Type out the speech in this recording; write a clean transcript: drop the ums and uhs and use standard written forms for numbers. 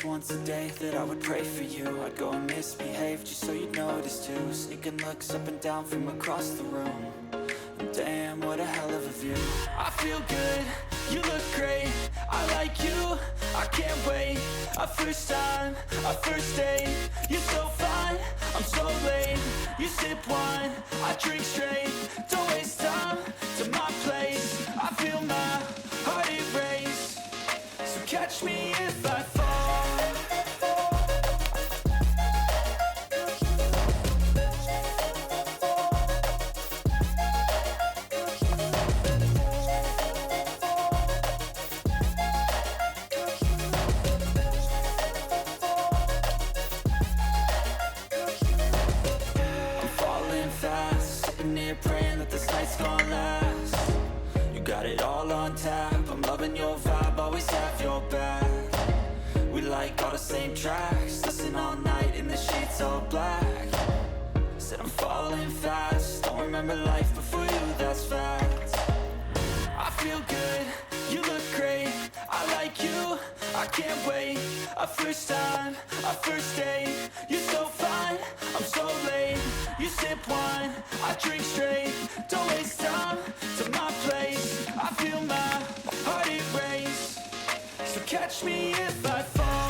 just once a day that I would pray for you. I'd go and misbehave just so you'd notice too. Sneaking looks up and down from across the room. And damn, what a hell of a view. I feel good, you look great, I like you, I can't wait. A first time, a first date, you're so fine, I'm so late. You sip wine, I drink straight, don't waste time to my place. I feel my heart erase, so catch me if I fall. Praying that this night's gonna last. You got it all on tap, I'm loving your vibe, always have your back. We like all the same tracks, listen all night in the sheets all black. Said I'm falling fast, don't remember life before you, that's fact. I feel good, you look great, I like you, I can't wait. A first time, a first date, you're so fine, I'm so late. You sip wine, I drink straight, don't waste time to my place. I feel my heart erase, so catch me if I fall.